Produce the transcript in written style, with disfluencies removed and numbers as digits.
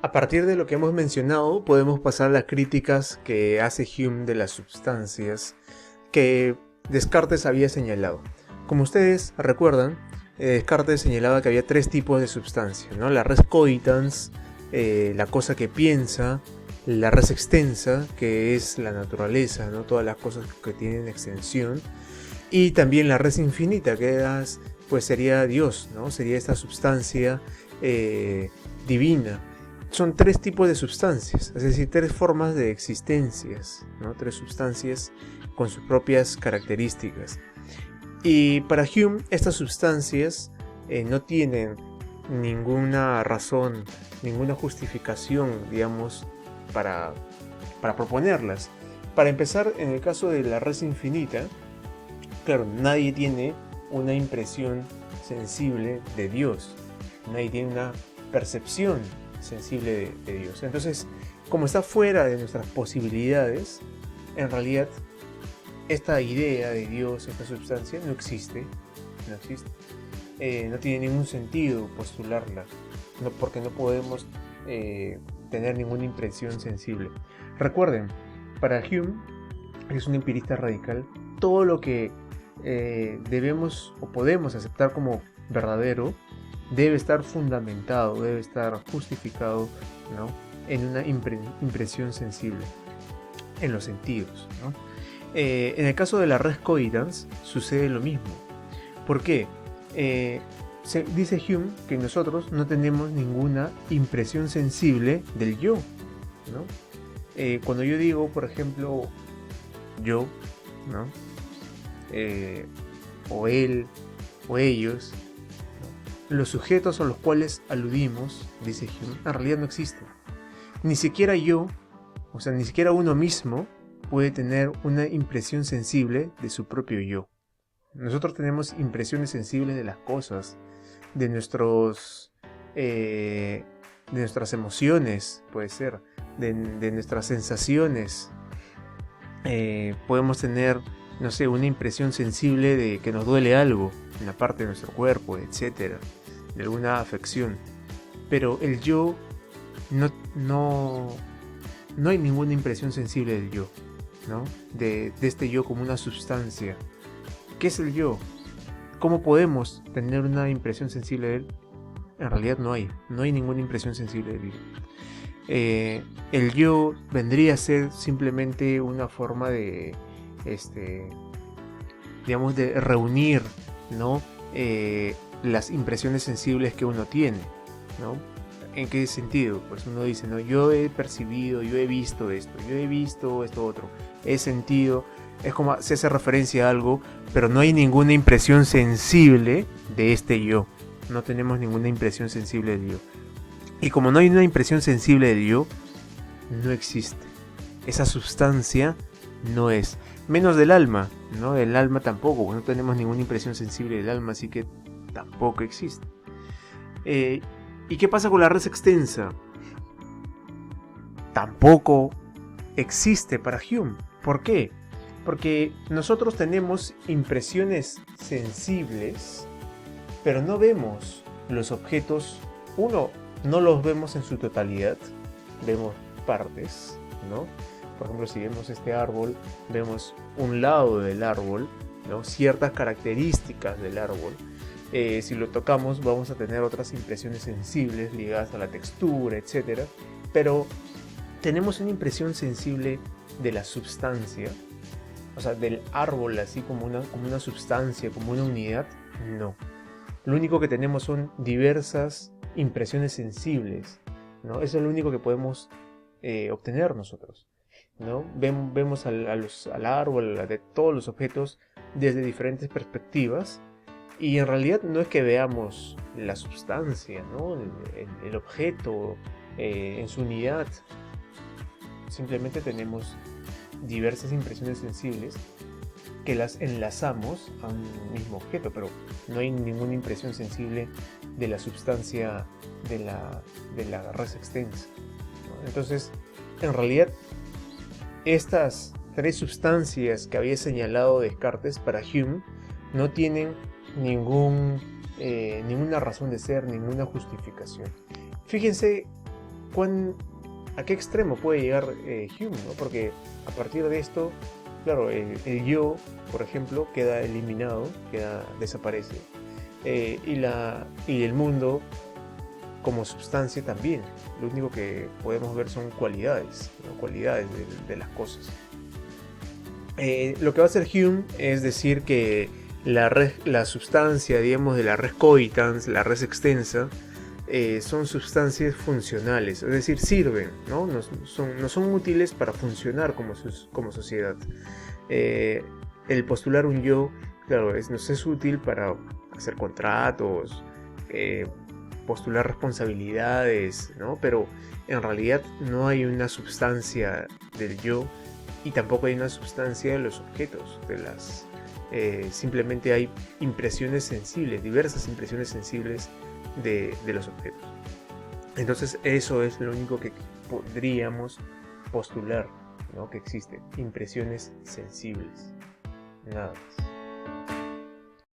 A partir de lo que hemos mencionado, podemos pasar a las críticas que hace Hume de las sustancias que Descartes había señalado. Como ustedes recuerdan, Descartes señalaba que había tres tipos de sustancias, ¿no? La res cogitans, la cosa que piensa; la res extensa, que es la naturaleza, ¿no? Todas las cosas que tienen extensión; y también la res infinita, que pues sería Dios, ¿no? Sería esta sustancia divina. Son tres tipos de sustancias, es decir, tres formas de existencias, ¿no? Tres sustancias con sus propias características. Y para Hume, estas sustancias no tienen ninguna razón, ninguna justificación, digamos, para proponerlas. Para empezar, en el caso de la res infinita, claro, nadie tiene una impresión sensible de Dios, nadie tiene una percepción sensible de Dios. Entonces, como está fuera de nuestras posibilidades, en realidad esta idea de Dios, esta sustancia, no existe. No tiene ningún sentido postularla, porque no podemos tener ninguna impresión sensible. Recuerden, para Hume, que es un empirista radical, todo lo que debemos o podemos aceptar como verdadero debe estar fundamentado, debe estar justificado, ¿no? En una impresión sensible, en los sentidos, ¿no? En el caso de la res cogitans sucede lo mismo. ¿Por qué? Dice Hume que nosotros no tenemos ninguna impresión sensible del yo, ¿no? Cuando yo digo, por ejemplo, yo, ¿no? O él, o ellos, ¿no? Los sujetos a los cuales aludimos, dice Hume, en realidad no existen. Ni siquiera yo, o sea, ni siquiera uno mismo puede tener una impresión sensible de su propio yo. Nosotros tenemos impresiones sensibles de las cosas, de nuestras emociones, puede ser, de nuestras sensaciones. Podemos tener, no sé, una impresión sensible de que nos duele algo en la parte de nuestro cuerpo, etcétera, de alguna afección. Pero el yo no hay ninguna impresión sensible del yo, ¿no? De este yo como una sustancia. ¿Qué es el yo? ¿Cómo podemos tener una impresión sensible de él? En realidad no hay ninguna impresión sensible del yo. El yo vendría a ser simplemente una forma de, digamos, de reunir, ¿no? Las impresiones sensibles que uno tiene, ¿no? ¿En qué sentido? Pues uno dice, no, yo he percibido, yo he visto esto otro, he sentido. Es como se hace referencia a algo, pero no hay ninguna impresión sensible de este yo. No tenemos ninguna impresión sensible del yo. Y como no hay una impresión sensible del yo, no existe. Esa sustancia no es. Menos del alma, ¿no? Del alma tampoco, no tenemos ninguna impresión sensible del alma, así que tampoco existe. ¿Y qué pasa con la res extensa? Tampoco existe para Hume. ¿Por qué? Porque nosotros tenemos impresiones sensibles, pero no vemos los objetos. Uno, no los vemos en su totalidad, vemos partes, ¿no? Por ejemplo, si vemos este árbol, vemos un lado del árbol, ¿no? Ciertas características del árbol. Si lo tocamos, vamos a tener otras impresiones sensibles ligadas a la textura, etc. Pero tenemos una impresión sensible de la substancia, o sea, del árbol así como una substancia, como una unidad, no. Lo único que tenemos son diversas impresiones sensibles, ¿no? Eso es lo único que podemos obtener nosotros, ¿no? Vemos al árbol, de todos los objetos, desde diferentes perspectivas, y en realidad no es que veamos la substancia, ¿no? El objeto en su unidad. Simplemente tenemos diversas impresiones sensibles que las enlazamos a un mismo objeto, pero no hay ninguna impresión sensible de la substancia de la res extensa, ¿no? Entonces, en realidad, estas tres sustancias que había señalado Descartes para Hume no tienen ninguna razón de ser, ninguna justificación. Fíjense ¿A qué extremo puede llegar Hume, ¿no? Porque a partir de esto, claro, el yo, por ejemplo, queda eliminado, desaparece. Y el mundo como sustancia también. Lo único que podemos ver son cualidades, ¿no? Cualidades de las cosas. Lo que va a hacer Hume es decir que la sustancia, digamos, de la res cogitans, la res extensa, son sustancias funcionales, es decir, sirven, ¿no? No son útiles para funcionar como sociedad. El postular un yo, claro, nos es útil para hacer contratos, postular responsabilidades, ¿no? Pero en realidad no hay una sustancia del yo y tampoco hay una sustancia de los objetos, simplemente hay impresiones sensibles, diversas impresiones sensibles de los objetos. Entonces eso es lo único que podríamos postular, ¿no? Que existe, impresiones sensibles, nada más.